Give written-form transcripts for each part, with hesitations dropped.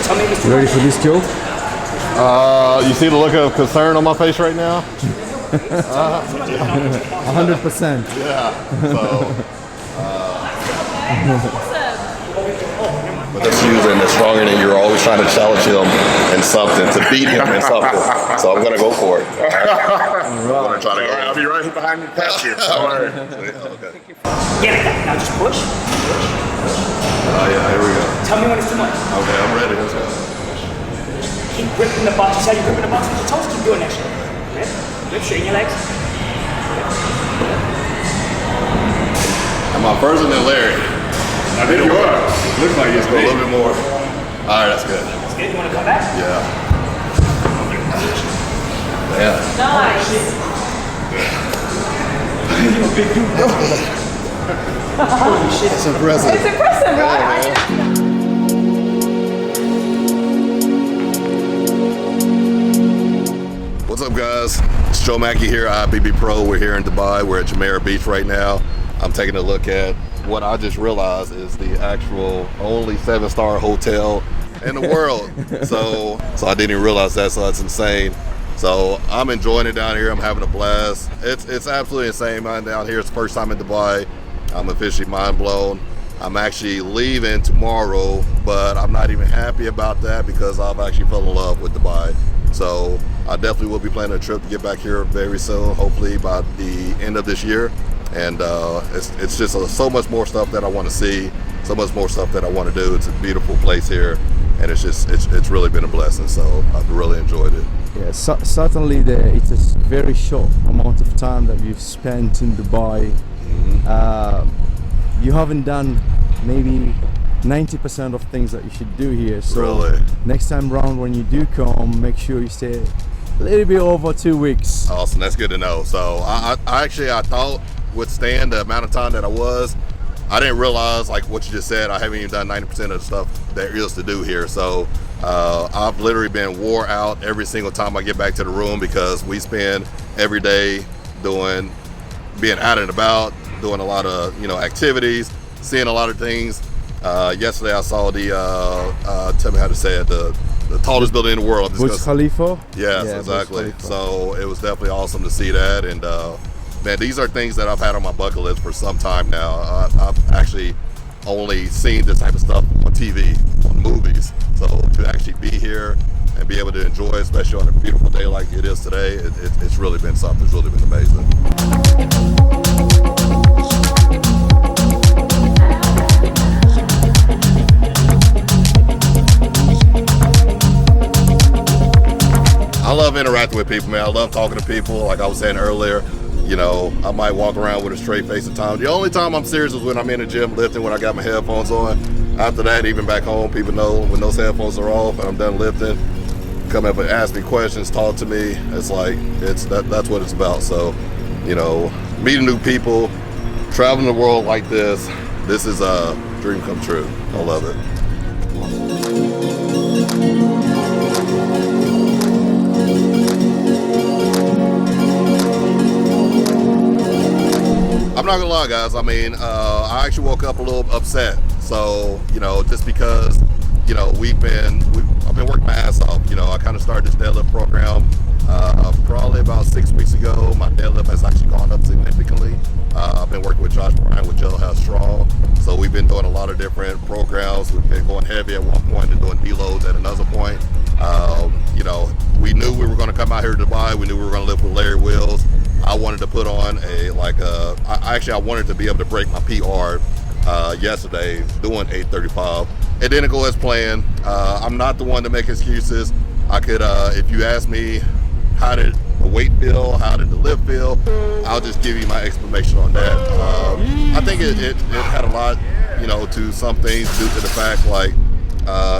Tell me if it's too Ready much. for this, Joe? You see the look of concern on my face right now? 100%. Yeah. So, but that's using that's stronger than you're always trying to challenge him in something, to beat him in something. So I'm going to go for it. I'm going to try to go. I'll be right behind you, past you. Don't worry. Okay. Yeah, like that. Now just push. Oh, yeah, here we go. Tell me when it's too much. Okay, I'm ready. Let's go. Keep gripping the box. You see how you're gripping the box with your toes? Keep doing that shit. Grip. Grip. Straighten your legs. Am I further than Larry? I think you are. Looks like it's Go a little bit more. All right, that's good. That's good. You want to come back? Yeah. Yeah. Nice. You're a big dude. Holy shit. That's impressive. It's impressive, right? What's up, guys? It's Joe Mackey here, IBB Pro. We're here in Dubai. We're at Jumeirah Beach right now. I'm taking a look at what I just realized is the actual only 7-star hotel in the world. So I didn't even realize that, so that's insane. So I'm enjoying it down here. I'm having a blast. It's absolutely insane, man. Down here, it's the first time in Dubai. I'm officially mind blown. I'm actually leaving tomorrow, but I'm not even happy about that because I've actually fell in love with Dubai. So I definitely will be planning a trip to get back here very soon, hopefully by the end of this year. And it's just so much more stuff that I want to see, so much more stuff that I want to do. It's a beautiful place here, and it's really been a blessing. So I've really enjoyed it. Yeah, certainly it is very short amount of time that you've spent in Dubai. You haven't done maybe 90% of things that you should do here. So Really? next time round when you do come, make sure you stay a little bit over 2 weeks. Awesome, that's good to know. So I thought withstand the amount of time that I didn't realize, like what you just said, I haven't even done 90% of the stuff there is to do here. So I've literally been wore out every single time I get back to the room because we spend every day being out and about, doing a lot of activities, seeing a lot of things. Yesterday I saw tell me how to say it, the tallest building in the world. Burj Khalifa? Yes, Yeah, exactly. Burj Khalifa. So it was definitely awesome to see that. And man, these are things that I've had on my bucket list for some time now. I've actually only seen this type of stuff on TV, on movies. So to actually be here and be able to enjoy it, especially on a beautiful day like it is today, it's really been something. It's really been amazing. I love interacting with people, man. I love talking to people. Like I was saying earlier, I might walk around with a straight face at times. The only time I'm serious is when I'm in the gym lifting, when I got my headphones on. After that, even back home, people know when those headphones are off and I'm done lifting, come up and ask me questions, talk to me. It's like, that's what it's about. So, meeting new people, traveling the world like this is a dream come true. I love it. I'm not gonna lie, guys. I mean, I actually woke up a little upset. So, just because, I've been working my ass off. I kind of started this deadlift program probably about 6 weeks ago. My deadlift has actually gone up significantly. I've been working with Josh Bryan with Joe House Strong. So we've been doing a lot of different programs. We've been going heavy at one point and doing deloads at another point. We knew we were going to come out here to Dubai. We knew we were going to lift with Larry Wheels. I wanted to put on I wanted to be able to break my PR yesterday doing 835. It didn't go as planned. I'm not the one to make excuses. I could, if you ask me how did the weight feel, how did the lift feel, I'll just give you my explanation on that. I think it had a lot, to some things due to the fact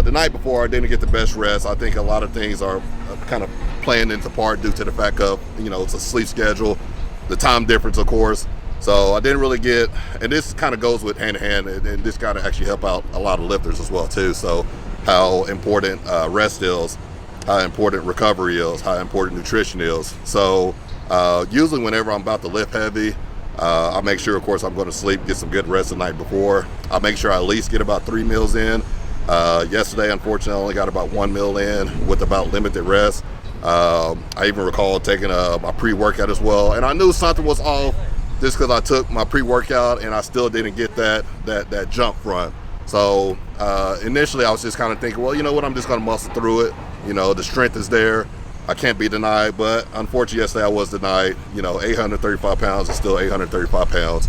the night before I didn't get the best rest. I think a lot of things are kind of playing into part due to the fact of, it's a sleep schedule, the time difference, of course. So I didn't really get, and this kind of goes with hand in hand, and this got to actually help out a lot of lifters as well too. So how important rest is, how important recovery is, how important nutrition is. So usually whenever I'm about to lift heavy, I make sure, of course, I'm going to sleep, get some good rest the night before. I make sure I at least get about 3 meals in. Yesterday, unfortunately, I only got about 1 meal in with about limited rest. I even recall taking my pre-workout as well, and I knew something was off just because I took my pre-workout and I still didn't get that jump run. So initially, I was just kind of thinking, well, you know what, I'm just going to muscle through it. You know, the strength is there. I can't be denied, but unfortunately, yesterday I was denied. You know, 835 pounds is still 835 pounds.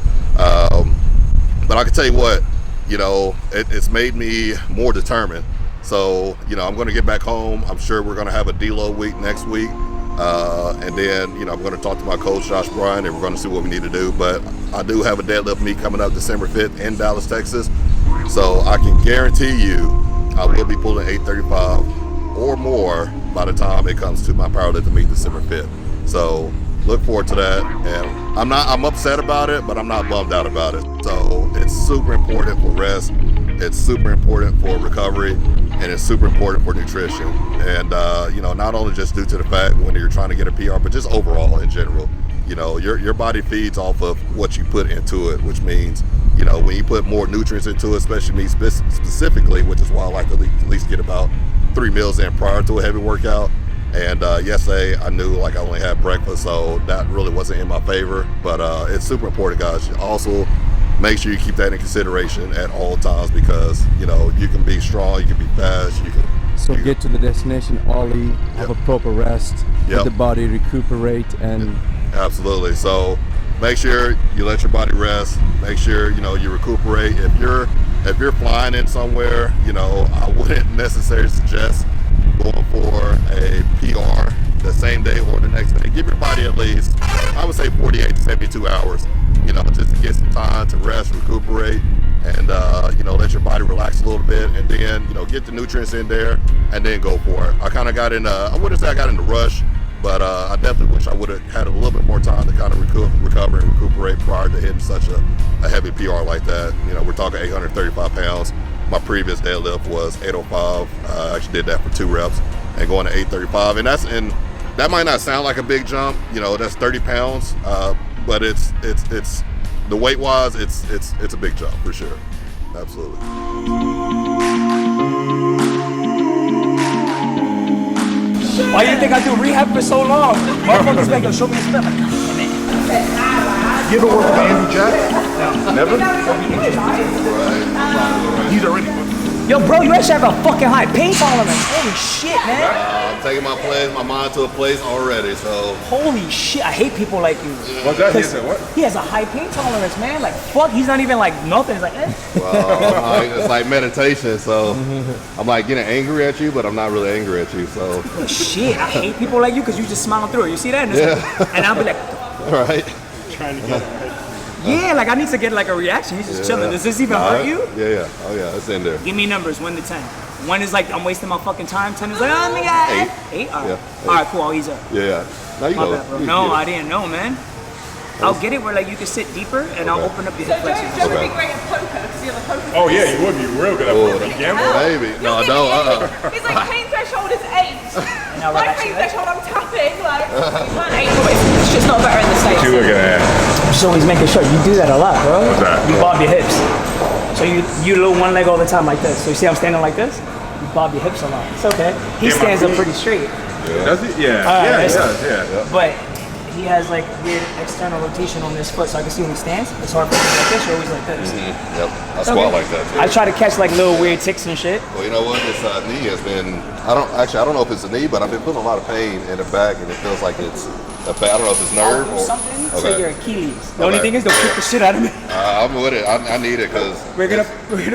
But I can tell you what, you know, it's made me more determined. So, you know, I'm going to get back home. I'm sure we're going to have a deload week next week. And then, you know, I'm going to talk to my coach, Josh Bryan, and we're going to see what we need to do. But I do have a deadlift meet coming up December 5th in Dallas, Texas. So I can guarantee you I will be pulling 835 or more by the time it comes to my powerlifting meet December 5th. So look forward to that. And I'm upset about it, but I'm not bummed out about it. So it's super important for rest. It's super important for recovery, and it's super important for nutrition. And, you know, not only just due to the fact when you're trying to get a PR, but just overall in general. You know, your body feeds off of what you put into it, which means, you know, when you put more nutrients into it, especially me specifically, which is why I like to at least get about 3 meals in prior to a heavy workout. And yesterday I knew like I only had breakfast, so that really wasn't in my favor. But it's super important, guys. Also, make sure you keep that in consideration at all times, because, you know, you can be strong, you can be fast, So get to the destination early, have a proper rest, let the body recuperate, and absolutely. So make sure you let your body rest. Make sure, you know, you recuperate. If you're flying in somewhere, you know, I wouldn't necessarily suggest going for a PR the same day or the next day. Give your body at least, I would say, 48 to 72 hours, you know, just to get some time to rest, recuperate, and, you know, let your body relax a little bit, and then, you know, get the nutrients in there, and then go for it. I kind of got in, I wouldn't say I got in the rush, but I definitely wish I would have had a little bit more time to kind of recover and recuperate prior to hitting such a heavy PR like that. You know, we're talking 835 pounds. My previous deadlift was 805. I actually did that for 2 reps and going to 835. And that might not sound like a big jump. You know, that's 30 pounds, but it's the weight wise, it's a big jump for sure. Absolutely. Why do you think I do rehab for so long? Motherfuckers like, yo, show me your stuff. You ever work with Andy Jack? No. Never? He's already. Yo, bro, you actually have a fucking high pain tolerance. Holy shit, man. I'm taking my mind to a place already, so. Holy shit, I hate people like you. What's that? He said what? He has a high pain tolerance, man. Like, fuck, he's not even like nothing. He's like, eh. Well, it's like meditation, so I'm like getting angry at you, but I'm not really angry at you, so. Shit, I hate people like you because you just smile through it. You see that? And, and I'll be like, all right. Trying to get it. yeah, like I need to get like a reaction. He's just chilling. Does this even hurt you? Yeah. Oh yeah, it's in there. Give me numbers, 1 to 10. 1 is like I'm wasting my fucking time. 10 is like, oh my god. 8? All right. Yeah, All right, cool. I'll ease up. Yeah. Now you My know. bad, bro. No, I didn't know, man. I'll get it where like you can sit deeper and I'll open up your hip flexors. Joe would be great at poker because you're the poker. Oh yeah, you would be real good at poker. Gamble? Maybe. No, I don't. He's like, pain threshold is 8. Now My relax pain your legs. threshold, I'm tapping. Like, you can't 8 always. It's just not better in the States. What you looking at? So he's making sure you do that a lot, bro. What's that? You bob your hips. So you load one leg all the time like this. So you see I'm standing like this? You bob your hips a lot. It's okay. He Yeah, stands up feet. pretty straight. Does he? Yeah. Alright, Yeah, he that's- does. Yeah. But he has like weird external rotation on this foot, so I can see when he stands. It's hard for him to be like this or always like this. Yep. I squat like that too. I try to catch like little weird ticks and shit. Well, you know what? This knee has been. I don't know if it's a knee, but I've been feeling a lot of pain in the back, and it feels like it's. I don't know if it's nerve I'll do or something to Okay. your Achilles. The only Okay. thing is don't kick the shit out of me. I'm with it. I need it because. We're gonna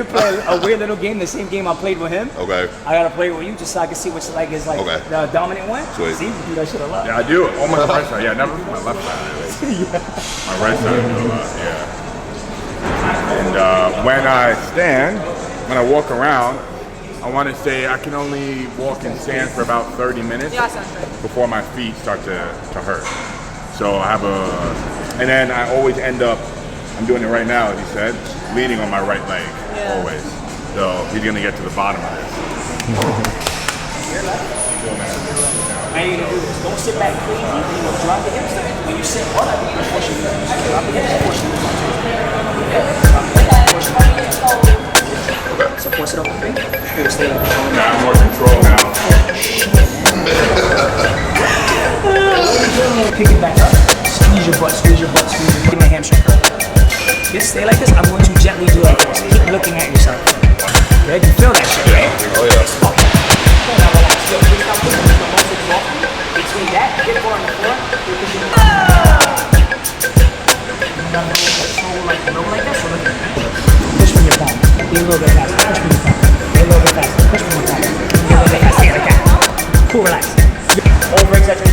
play a weird little game, the same game I played with him. Okay. I gotta play it with you just so I can see which leg is like Okay. the dominant one. Sweet. See, you do that shit a lot. Yeah, I do. On my right side. Yeah, never my left side. Really. My right side I do a lot. Yeah. And when I stand, when I walk around, I want to say I can only walk and stand for about 30 minutes Yeah, sounds good. before my feet start to hurt. So I have and then I always end up, I'm doing it right now, as he said, leaning on my right leg, always. So he's gonna get to the bottom of this. Now you're gonna do this. Don't sit back crazy. You know, drop the hips. When you sit hard, I think you're pushing the hips. Drop the hips, push the hips. Okay. Okay. So force it over 3. Here, stay like that. Now I'm more control now. Pick it back up. Squeeze your butt, squeeze your butt, squeeze your butt. Give me a hamstring. Just stay like this. I'm going to gently do like this. Keep looking at yourself. Good? You feel that shit, right? Oh yeah. Now relax. Yo, please stop pushing the muscles off. Between that, get more on the floor. Like low like that, so look at that. Push from your palm. Be a little bit faster. Push from your palm. Be a little bit faster. Push from your palm. Be a little bit faster. Stay like that. Cool, relax. Over exaggerate.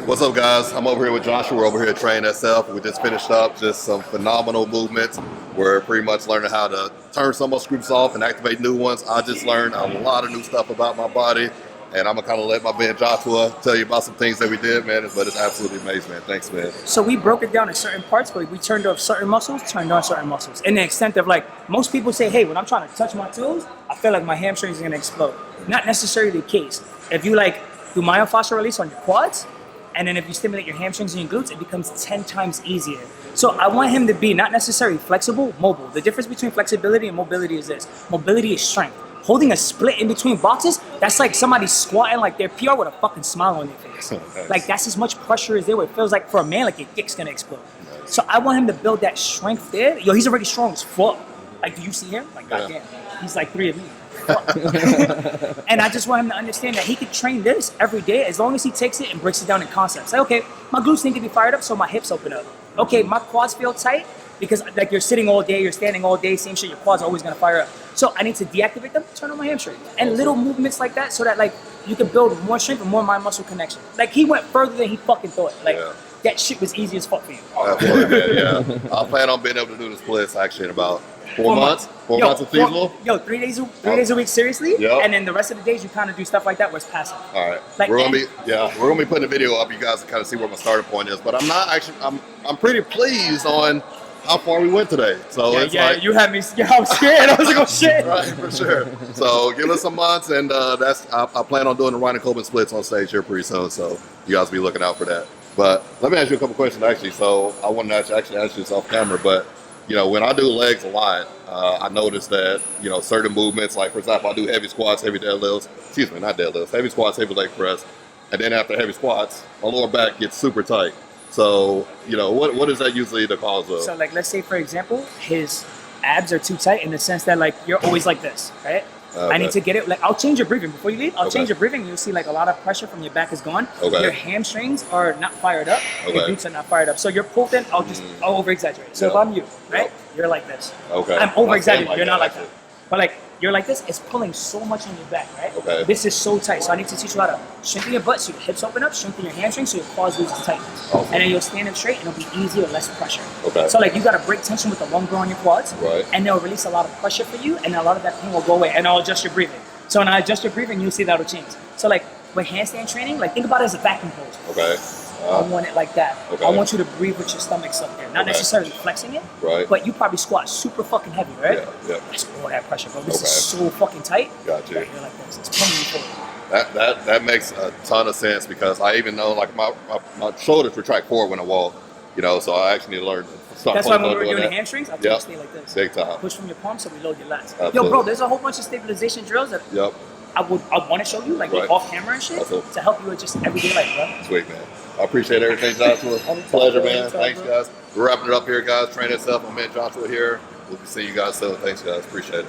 What's up, guys? I'm over here with Joshua. We're over here at TrainSF. We just finished up just some phenomenal movements. We're pretty much learning how to turn some muscle groups off and activate new ones. I just learned a lot of new stuff about my body, and I'm gonna kind of let my man Joshua tell you about some things that we did, man. But it's absolutely amazing, man. Thanks, man. So we broke it down in certain parts, but we turned off certain muscles, turned on certain muscles. In the extent of like, most people say, hey, when I'm trying to touch my toes, I feel like my hamstrings are gonna explode. Not necessarily the case. If you like do myofascial release on your quads, and then if you stimulate your hamstrings and your glutes, it becomes 10 times easier. So I want him to be not necessarily flexible, mobile. The difference between flexibility and mobility is this. Mobility is strength. Holding a split in between boxes, that's like somebody squatting like they're PR with a fucking smile on their face. Like that's as much pressure as there where it feels like for a man, like your dick's gonna explode. So I want him to build that strength there. Yo, he's already strong as fuck. Like, do you see him? Like, goddamn, he's like 3 of me. And I just want him to understand that he could train this every day as long as he takes it and breaks it down in concepts. Like, okay, my glutes need to be fired up so my hips open up. Okay, my quads feel tight because like you're sitting all day, you're standing all day, same shit, your quads are always gonna fire up. So I need to deactivate them, turn on my hamstrings. And little movements like that so that like you can build more strength and more mind muscle connection. Like he went further than he fucking thought. Like that shit was easy as fuck for you. Absolutely, man, yeah. I plan on being able to do the splits actually in about 4 months. 4 months of feasible. Yo, 3 days a week, seriously. Yep. And then the rest of the days you kind of do stuff like that where it's passive. All right. Like, we're gonna be putting a video up. You guys can kind of see where my starting point is. But I'm not actually. I'm pretty pleased on how far we went today. So it's like, you had me. Yeah, I was scared. I was like, oh shit. Right, for sure. So give us some months, and I plan on doing the Ronnie Coleman splits on stage here pretty soon. So you guys be looking out for that. But let me ask you a couple questions actually. So I wanted to actually ask you this off camera, but you know, when I do legs a lot, I noticed that, you know, certain movements, like for example, I do heavy squats, heavy deadlifts, heavy squats, heavy leg press, and then after heavy squats, my lower back gets super tight. So, you know, what is that usually the cause of? So like, let's say for example, his abs are too tight in the sense that like, you're always like this, right? Okay. I need to get it, like I'll change your breathing before you leave. I'll change your breathing. You'll see like a lot of pressure from your back is gone. Okay. Your hamstrings are not fired up. Okay. Your glutes are not fired up. So you're pulled in, I'll over exaggerate. So if I'm you, right? You're like this. Okay. I'm over exaggerating. Like you're not that, like that. But like, you're like this, it's pulling so much on your back, right? Okay. This is so tight. So I need to teach you how to strengthen your butt so your hips open up, strengthen your hamstrings so your quads lose tightness. Awesome. And then you'll stand up straight and it'll be easier, less pressure. Okay. So like you gotta break tension with the longer on your quads. Right. And they'll release a lot of pressure for you and a lot of that pain will go away and I'll adjust your breathing. So when I adjust your breathing, you'll see that'll change. So like with handstand training, like think about it as a vacuum pose. Okay. I want it like that. Okay. I want you to breathe with your stomach up there. Not necessarily flexing it, Right. but you probably squat super fucking heavy, right? Yeah. That's all that pressure, bro. This is so fucking tight. Gotcha. Right here like this. It's pulling you forward. That makes a ton of sense because I even know like my shoulders retract forward when I walk, you know, so I actually need to learn to start. That's why when we were doing doing that. the hamstrings, I told you to stay like this. Big time. Push from your palms so we load your lats. Absolutely. Yo, bro, there's a whole bunch of stabilization drills that I want to show you, like off camera and shit, to help you with just everyday life, bro. Sweet, man. I appreciate everything, Joshua. Pleasure, man. Thanks, guys. We're wrapping it up here, guys. TrainSF. My man Joshua here. We'll see you guys soon. Thanks, guys. Appreciate it.